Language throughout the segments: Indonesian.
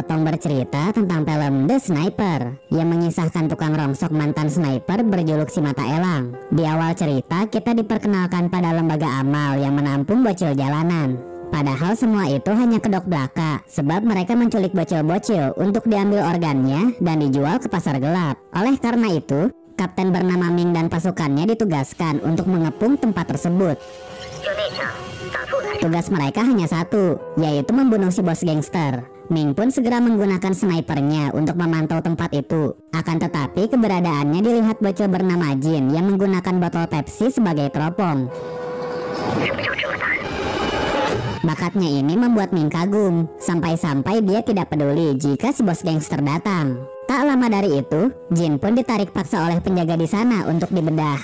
Potong bercerita tentang film The Sniper yang mengisahkan tukang rongsok mantan sniper berjuluk si Mata Elang. Di awal cerita kita diperkenalkan pada lembaga amal yang menampung bocil jalanan. Padahal semua itu hanya kedok belaka, sebab mereka menculik bocil-bocil untuk diambil organnya dan dijual ke pasar gelap. Oleh karena itu, kapten bernama Ming dan pasukannya ditugaskan untuk mengepung tempat tersebut. Tugas mereka hanya satu, yaitu membunuh si bos gangster. Ming pun segera menggunakan snipernya untuk memantau tempat itu. Akan tetapi keberadaannya dilihat bocil bernama Jin yang menggunakan botol Pepsi sebagai teropong. Bakatnya ini membuat Ming kagum, sampai-sampai dia tidak peduli jika si bos gangster datang. Tak lama dari itu, Jin pun ditarik paksa oleh penjaga di sana untuk dibedah.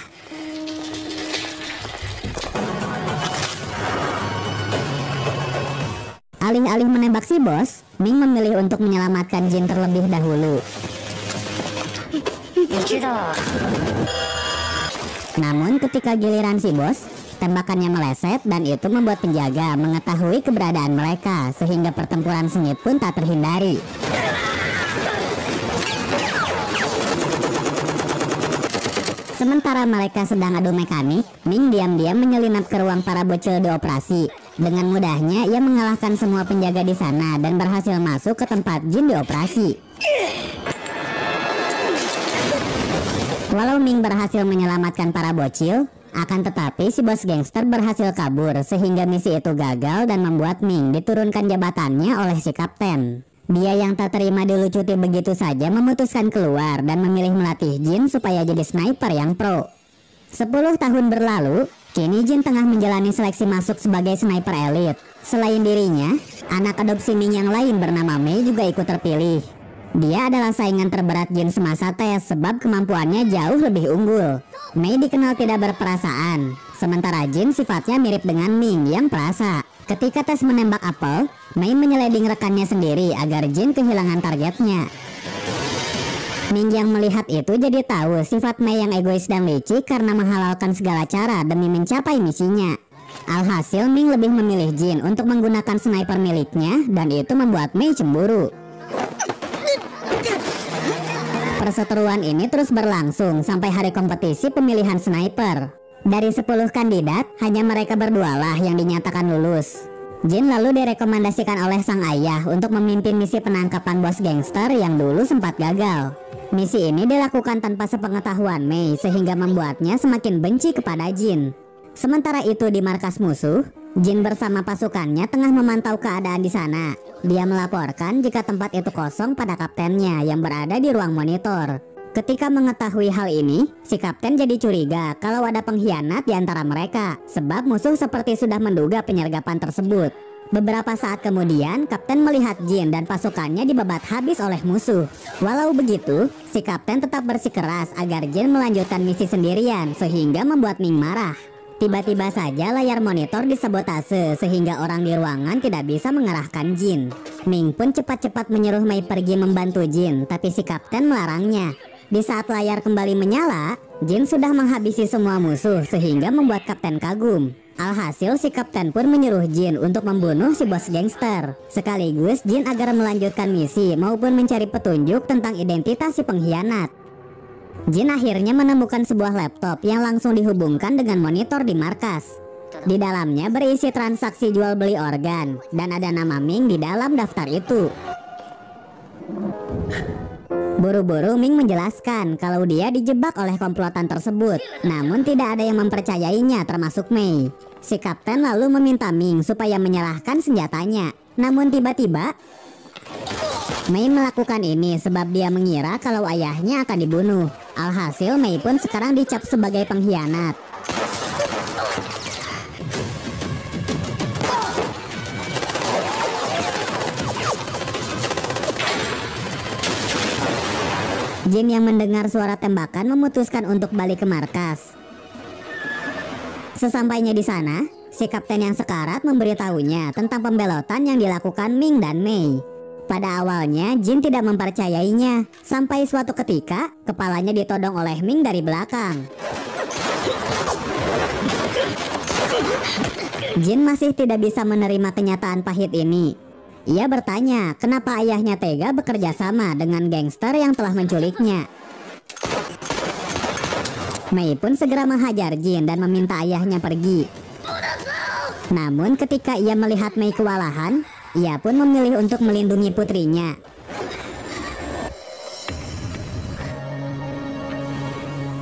Alih-alih menembak si bos, Ming memilih untuk menyelamatkan Jin terlebih dahulu. Namun ketika giliran si bos, tembakannya meleset dan itu membuat penjaga mengetahui keberadaan mereka, sehingga pertempuran sengit pun tak terhindari. Sementara mereka sedang adu mekanik, Ming diam-diam menyelinap ke ruang para bocil di operasi. Dengan mudahnya ia mengalahkan semua penjaga di sana dan berhasil masuk ke tempat Jin di operasi. Walau Ming berhasil menyelamatkan para bocil, akan tetapi si bos gangster berhasil kabur sehingga misi itu gagal dan membuat Ming diturunkan jabatannya oleh si kapten. Dia yang tak terima dilucuti begitu saja memutuskan keluar dan memilih melatih Jin supaya jadi sniper yang pro. 10 tahun berlalu, kini Jin tengah menjalani seleksi masuk sebagai sniper elit. Selain dirinya, anak adopsi Ming yang lain bernama Mei juga ikut terpilih. Dia adalah saingan terberat Jin semasa tes sebab kemampuannya jauh lebih unggul. Mei dikenal tidak berperasaan, sementara Jin sifatnya mirip dengan Ming yang perasa. Ketika tes menembak apel, Mei menyeleding rekannya sendiri agar Jin kehilangan targetnya. Ming yang melihat itu jadi tahu sifat Mei yang egois dan licik karena menghalalkan segala cara demi mencapai misinya. Alhasil Ming lebih memilih Jin untuk menggunakan sniper miliknya dan itu membuat Mei cemburu. Perseteruan ini terus berlangsung sampai hari kompetisi pemilihan sniper. Dari 10 kandidat, hanya mereka berdualah yang dinyatakan lulus. Jin lalu direkomendasikan oleh sang ayah untuk memimpin misi penangkapan bos gangster yang dulu sempat gagal. Misi ini dilakukan tanpa sepengetahuan Mei sehingga membuatnya semakin benci kepada Jin. Sementara itu di markas musuh, Jin bersama pasukannya tengah memantau keadaan di sana. Dia melaporkan jika tempat itu kosong pada kaptennya yang berada di ruang monitor. Ketika mengetahui hal ini, si kapten jadi curiga kalau ada pengkhianat di antara mereka, sebab musuh seperti sudah menduga penyergapan tersebut. Beberapa saat kemudian, kapten melihat Jin dan pasukannya dibabat habis oleh musuh. Walau begitu, si kapten tetap bersikeras agar Jin melanjutkan misi sendirian, sehingga membuat Ming marah. Tiba-tiba saja layar monitor disabotase sehingga orang di ruangan tidak bisa mengarahkan Jin. Ming pun cepat-cepat menyuruh Mei pergi membantu Jin, tapi si kapten melarangnya. Di saat layar kembali menyala, Jin sudah menghabisi semua musuh sehingga membuat kapten kagum. Alhasil si kapten pun menyuruh Jin untuk membunuh si bos gangster. Sekaligus Jin agar melanjutkan misi maupun mencari petunjuk tentang identitas si pengkhianat. Jin akhirnya menemukan sebuah laptop yang langsung dihubungkan dengan monitor di markas. Di dalamnya berisi transaksi jual beli organ dan ada nama Ming di dalam daftar itu. Buru-buru Ming menjelaskan kalau dia dijebak oleh komplotan tersebut, namun tidak ada yang mempercayainya termasuk Mei. Si kapten lalu meminta Ming supaya menyerahkan senjatanya. Namun tiba-tiba Mei melakukan ini sebab dia mengira kalau ayahnya akan dibunuh. Alhasil Mei pun sekarang dicap sebagai pengkhianat. Jin yang mendengar suara tembakan memutuskan untuk balik ke markas. Sesampainya di sana, si kapten yang sekarat memberitahunya tentang pembelotan yang dilakukan Ming dan Mei. Pada awalnya Jin tidak mempercayainya, sampai suatu ketika kepalanya ditodong oleh Ming dari belakang. Jin masih tidak bisa menerima kenyataan pahit ini. Ia bertanya kenapa ayahnya tega bekerja sama dengan gangster yang telah menculiknya. Mei pun segera menghajar Jin dan meminta ayahnya pergi. Namun ketika ia melihat Mei kewalahan, ia pun memilih untuk melindungi putrinya.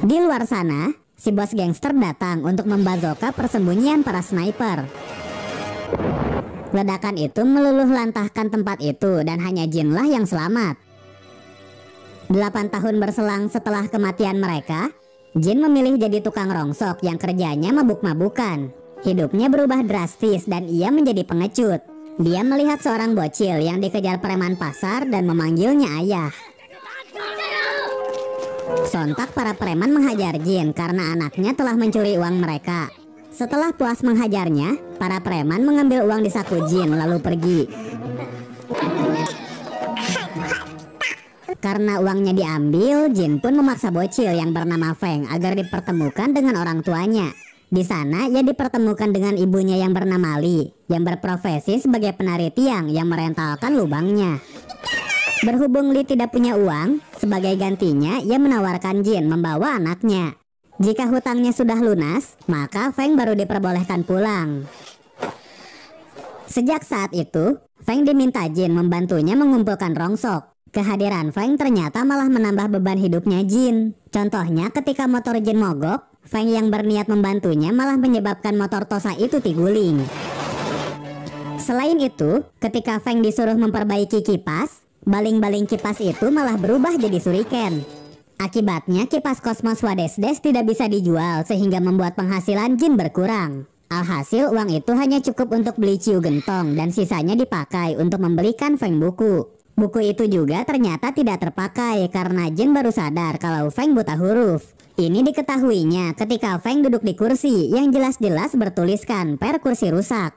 Di luar sana, si bos gangster datang untuk membazoka persembunyian para sniper. Ledakan itu meluluh lantahkan tempat itu dan hanya Jinlah yang selamat. 8 tahun berselang setelah kematian mereka, Jin memilih jadi tukang rongsok yang kerjanya mabuk-mabukan. Hidupnya berubah drastis dan ia menjadi pengecut. Dia melihat seorang bocil yang dikejar preman pasar dan memanggilnya ayah. Sontak para preman menghajar Jin karena anaknya telah mencuri uang mereka. Setelah puas menghajarnya, para preman mengambil uang di saku Jin lalu pergi. Karena uangnya diambil, Jin pun memaksa bocil yang bernama Feng agar dipertemukan dengan orang tuanya. Di sana ia dipertemukan dengan ibunya yang bernama Li, yang berprofesi sebagai penari tiang yang merentalkan lubangnya. Berhubung Li tidak punya uang, sebagai gantinya ia menawarkan Jin membawa anaknya. Jika hutangnya sudah lunas, maka Feng baru diperbolehkan pulang. Sejak saat itu, Feng diminta Jin membantunya mengumpulkan rongsok. Kehadiran Feng ternyata malah menambah beban hidupnya Jin. Contohnya ketika motor Jin mogok, Feng yang berniat membantunya malah menyebabkan motor Tosa itu tiguling. Selain itu, ketika Feng disuruh memperbaiki kipas, baling-baling kipas itu malah berubah jadi suriken. Akibatnya kipas Kosmos Wadesdes tidak bisa dijual sehingga membuat penghasilan Jin berkurang. Alhasil uang itu hanya cukup untuk beli ciu gentong dan sisanya dipakai untuk membelikan Feng buku. Buku itu juga ternyata tidak terpakai karena Jin baru sadar kalau Feng buta huruf. Ini diketahuinya ketika Feng duduk di kursi yang jelas-jelas bertuliskan per kursi rusak.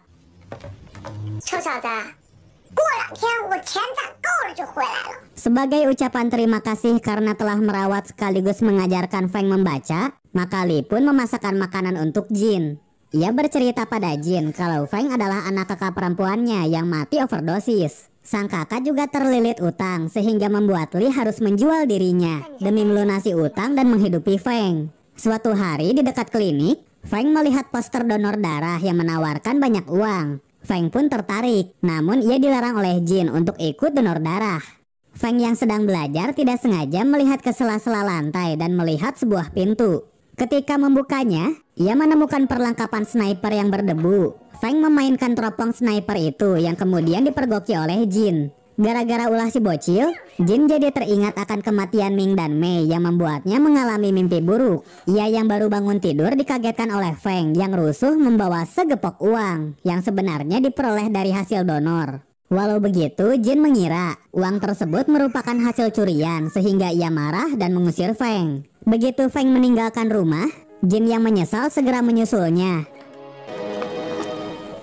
Sebagai ucapan terima kasih karena telah merawat sekaligus mengajarkan Feng membaca, maka Li pun memasakkan makanan untuk Jin. Ia bercerita pada Jin kalau Feng adalah anak kakak perempuannya yang mati overdosis. Sang kakak juga terlilit utang sehingga membuat Li harus menjual dirinya demi melunasi utang dan menghidupi Feng. Suatu hari di dekat klinik, Feng melihat poster donor darah yang menawarkan banyak uang. Feng pun tertarik, namun ia dilarang oleh Jin untuk ikut donor darah. Feng yang sedang belajar tidak sengaja melihat ke sela-sela lantai dan melihat sebuah pintu. Ketika membukanya, ia menemukan perlengkapan sniper yang berdebu. Feng memainkan teropong sniper itu yang kemudian dipergoki oleh Jin. Gara-gara ulah si bocil, Jin jadi teringat akan kematian Ming dan Mei yang membuatnya mengalami mimpi buruk. Ia yang baru bangun tidur dikagetkan oleh Feng yang rusuh membawa segepok uang yang sebenarnya diperoleh dari hasil donor. Walau begitu, Jin mengira uang tersebut merupakan hasil curian sehingga ia marah dan mengusir Feng. Begitu Feng meninggalkan rumah, Jin yang menyesal segera menyusulnya.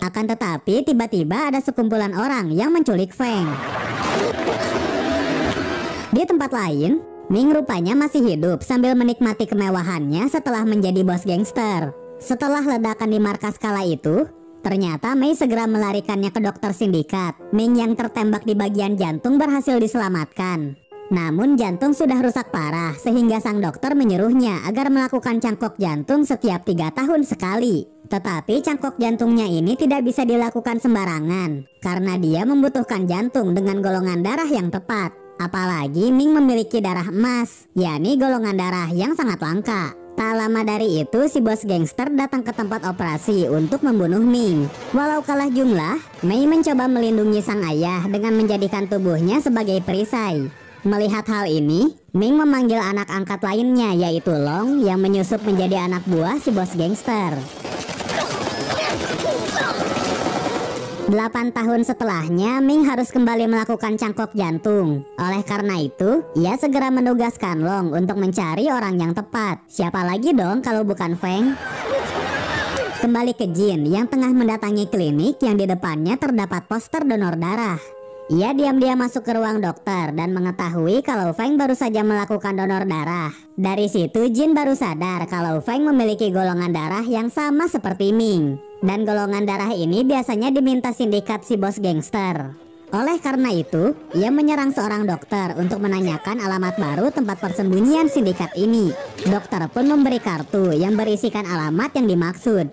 Akan tetapi tiba-tiba ada sekumpulan orang yang menculik Feng. Di tempat lain, Ming rupanya masih hidup sambil menikmati kemewahannya setelah menjadi bos gangster. Setelah ledakan di markas kala itu, ternyata Mei segera melarikannya ke dokter sindikat. Ming yang tertembak di bagian jantung berhasil diselamatkan. Namun jantung sudah rusak parah sehingga sang dokter menyuruhnya agar melakukan cangkok jantung setiap 3 tahun sekali. Tetapi cangkok jantungnya ini tidak bisa dilakukan sembarangan karena dia membutuhkan jantung dengan golongan darah yang tepat. Apalagi Ming memiliki darah emas, yakni golongan darah yang sangat langka. Tak lama dari itu si bos gangster datang ke tempat operasi untuk membunuh Ming. Walau kalah jumlah, Mei mencoba melindungi sang ayah dengan menjadikan tubuhnya sebagai perisai. Melihat hal ini, Ming memanggil anak angkat lainnya yaitu Long yang menyusup menjadi anak buah si bos gangster. 8 tahun setelahnya, Ming harus kembali melakukan cangkok jantung. Oleh karena itu, ia segera menugaskan Long untuk mencari orang yang tepat. Siapa lagi dong kalau bukan Feng? Kembali ke Jin yang tengah mendatangi klinik yang di depannya terdapat poster donor darah. Ia diam-diam masuk ke ruang dokter dan mengetahui kalau Feng baru saja melakukan donor darah. Dari situ Jin baru sadar kalau Feng memiliki golongan darah yang sama seperti Ming. Dan golongan darah ini biasanya diminta sindikat si bos gangster. Oleh karena itu, ia menyerang seorang dokter untuk menanyakan alamat baru tempat persembunyian sindikat ini. Dokter pun memberi kartu yang berisikan alamat yang dimaksud.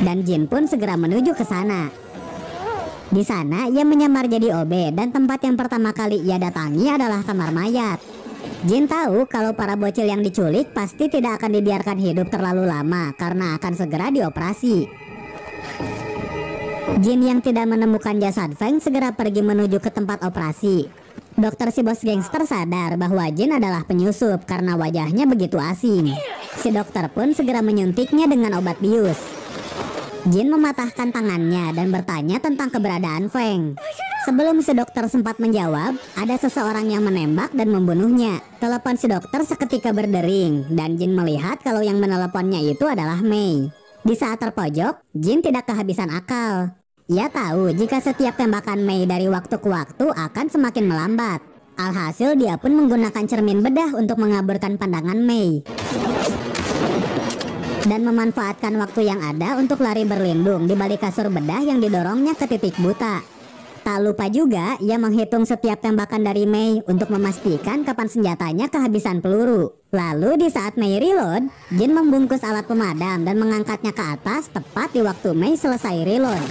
Dan Jin pun segera menuju ke sana. Di sana, ia menyamar jadi OB dan tempat yang pertama kali ia datangi adalah kamar mayat. Jin tahu kalau para bocil yang diculik pasti tidak akan dibiarkan hidup terlalu lama karena akan segera dioperasi. Jin yang tidak menemukan jasad Feng segera pergi menuju ke tempat operasi. Dokter si bos gangster sadar bahwa Jin adalah penyusup karena wajahnya begitu asing. Si dokter pun segera menyuntiknya dengan obat bius. Jin mematahkan tangannya dan bertanya tentang keberadaan Feng. Sebelum si dokter sempat menjawab, ada seseorang yang menembak dan membunuhnya. Telepon si dokter seketika berdering dan Jin melihat kalau yang meneleponnya itu adalah Mei. Di saat terpojok, Jin tidak kehabisan akal. Ia tahu jika setiap tembakan Mei dari waktu ke waktu akan semakin melambat. Alhasil dia pun menggunakan cermin bedah untuk mengaburkan pandangan Mei. Dan memanfaatkan waktu yang ada untuk lari berlindung di balik kasur bedah yang didorongnya ke titik buta. Tak lupa juga ia menghitung setiap tembakan dari Mei untuk memastikan kapan senjatanya kehabisan peluru. Lalu di saat Mei reload, Jin membungkus alat pemadam dan mengangkatnya ke atas tepat di waktu Mei selesai reload.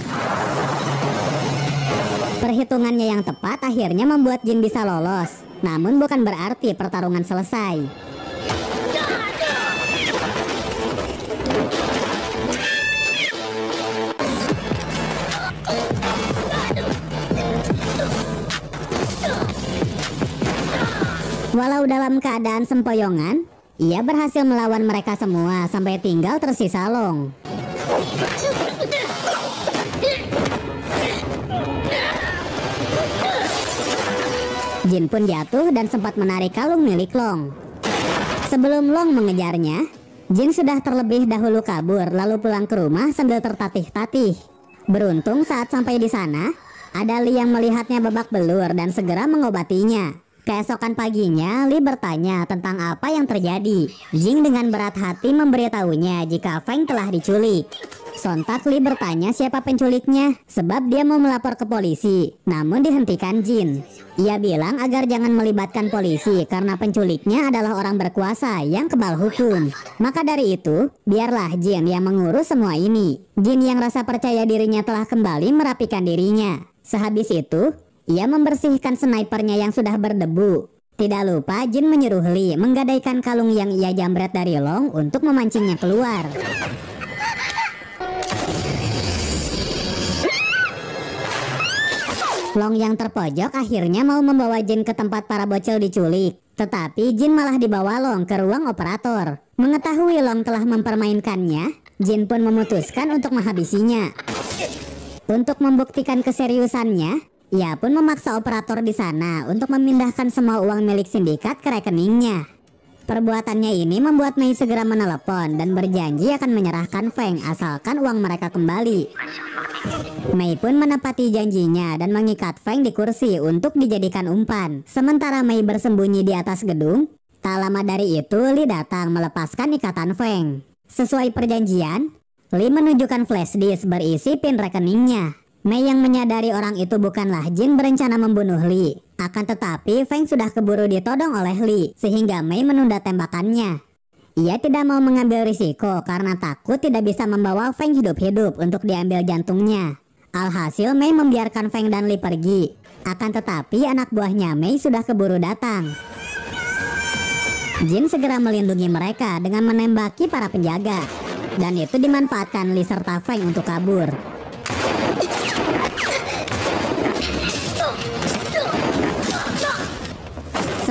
Perhitungannya yang tepat akhirnya membuat Jin bisa lolos. Namun bukan berarti pertarungan selesai. Walau dalam keadaan sempoyongan, ia berhasil melawan mereka semua sampai tinggal tersisa Long. Jin pun jatuh dan sempat menarik kalung milik Long. Sebelum Long mengejarnya, Jin sudah terlebih dahulu kabur lalu pulang ke rumah sambil tertatih-tatih. Beruntung saat sampai di sana, ada Li yang melihatnya babak belur dan segera mengobatinya. Keesokan paginya, Li bertanya tentang apa yang terjadi. Jing dengan berat hati memberitahunya jika Feng telah diculik. Sontak Li bertanya siapa penculiknya, sebab dia mau melapor ke polisi. Namun dihentikan Jin. Ia bilang agar jangan melibatkan polisi karena penculiknya adalah orang berkuasa yang kebal hukum. Maka dari itu, biarlah Jin yang mengurus semua ini. Jin yang rasa percaya dirinya telah kembali merapikan dirinya. Sehabis itu, ia membersihkan snipernya yang sudah berdebu. Tidak lupa Jin menyuruh Li menggadaikan kalung yang ia jambret dari Long untuk memancingnya keluar. Long yang terpojok akhirnya mau membawa Jin ke tempat para bocil diculik. Tetapi Jin malah dibawa Long ke ruang operator. Mengetahui Long telah mempermainkannya, Jin pun memutuskan untuk menghabisinya. Untuk membuktikan keseriusannya, ia pun memaksa operator di sana untuk memindahkan semua uang milik sindikat ke rekeningnya. Perbuatannya ini membuat Mei segera menelepon dan berjanji akan menyerahkan Feng asalkan uang mereka kembali. Mei pun menepati janjinya dan mengikat Feng di kursi untuk dijadikan umpan. Sementara Mei bersembunyi di atas gedung, tak lama dari itu Li datang melepaskan ikatan Feng. Sesuai perjanjian, Li menunjukkan flash disk berisi pin rekeningnya. Mei yang menyadari orang itu bukanlah Jin berencana membunuh Li. Akan tetapi Feng sudah keburu ditodong oleh Li, sehingga Mei menunda tembakannya. Ia tidak mau mengambil risiko karena takut tidak bisa membawa Feng hidup-hidup untuk diambil jantungnya. Alhasil Mei membiarkan Feng dan Li pergi. Akan tetapi anak buahnya Mei sudah keburu datang. Jin segera melindungi mereka dengan menembaki para penjaga. Dan itu dimanfaatkan Li serta Feng untuk kabur.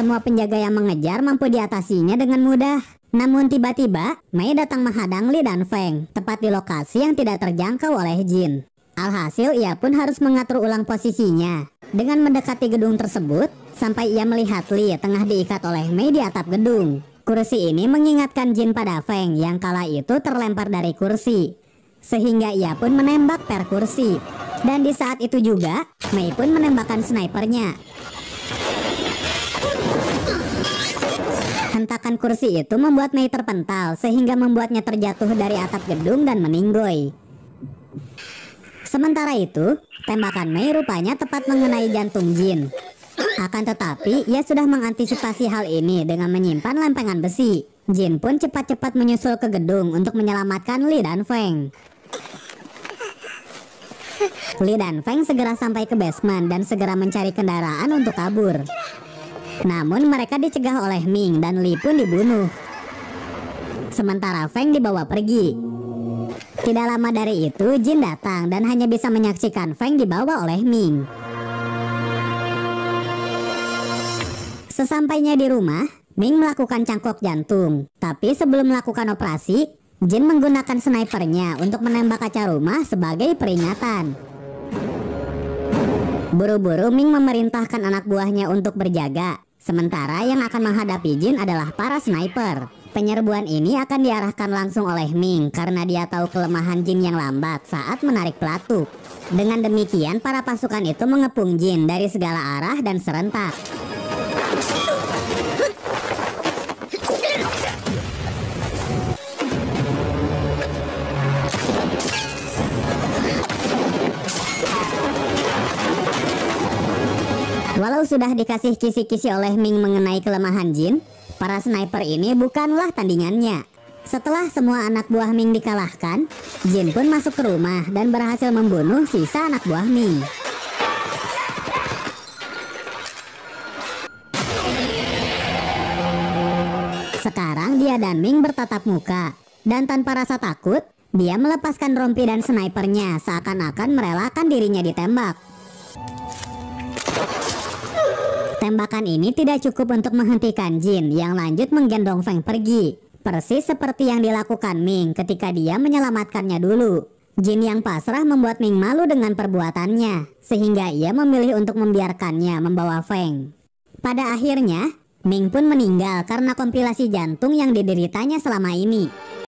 Semua penjaga yang mengejar mampu diatasinya dengan mudah. Namun tiba-tiba, Mei datang menghadang Li dan Feng, tepat di lokasi yang tidak terjangkau oleh Jin. Alhasil ia pun harus mengatur ulang posisinya. Dengan mendekati gedung tersebut, sampai ia melihat Li tengah diikat oleh Mei di atap gedung. Kursi ini mengingatkan Jin pada Feng yang kala itu terlempar dari kursi. Sehingga ia pun menembak per kursi. Dan di saat itu juga, Mei pun menembakkan snipernya. Hentakan kursi itu membuat Mei terpental sehingga membuatnya terjatuh dari atap gedung dan meninggoy. Sementara itu, tembakan Mei rupanya tepat mengenai jantung Jin. Akan tetapi, ia sudah mengantisipasi hal ini dengan menyimpan lempengan besi. Jin pun cepat-cepat menyusul ke gedung untuk menyelamatkan Li dan Feng. Li dan Feng segera sampai ke basement dan segera mencari kendaraan untuk kabur. Namun mereka dicegah oleh Ming dan Li pun dibunuh. Sementara Feng dibawa pergi. Tidak lama dari itu, Jin datang dan hanya bisa menyaksikan Feng dibawa oleh Ming. Sesampainya di rumah, Ming melakukan cangkok jantung. Tapi sebelum melakukan operasi, Jin menggunakan snipernya untuk menembak kaca rumah sebagai peringatan. Buru-buru Ming memerintahkan anak buahnya untuk berjaga. Sementara yang akan menghadapi Jin adalah para sniper. Penyerbuan ini akan diarahkan langsung oleh Ming karena dia tahu kelemahan Jin yang lambat saat menarik pelatuk. Dengan demikian, para pasukan itu mengepung Jin dari segala arah dan serentak. Walau sudah dikasih kisi-kisi oleh Ming mengenai kelemahan Jin, para sniper ini bukanlah tandingannya. Setelah semua anak buah Ming dikalahkan, Jin pun masuk ke rumah dan berhasil membunuh sisa anak buah Ming. Sekarang dia dan Ming bertatap muka, dan tanpa rasa takut, dia melepaskan rompi dan snipernya seakan-akan merelakan dirinya ditembak. Tembakan ini tidak cukup untuk menghentikan Jin yang lanjut menggendong Feng pergi. Persis seperti yang dilakukan Ming ketika dia menyelamatkannya dulu. Jin yang pasrah membuat Ming malu dengan perbuatannya, sehingga ia memilih untuk membiarkannya membawa Feng. Pada akhirnya, Ming pun meninggal karena komplikasi jantung yang dideritanya selama ini.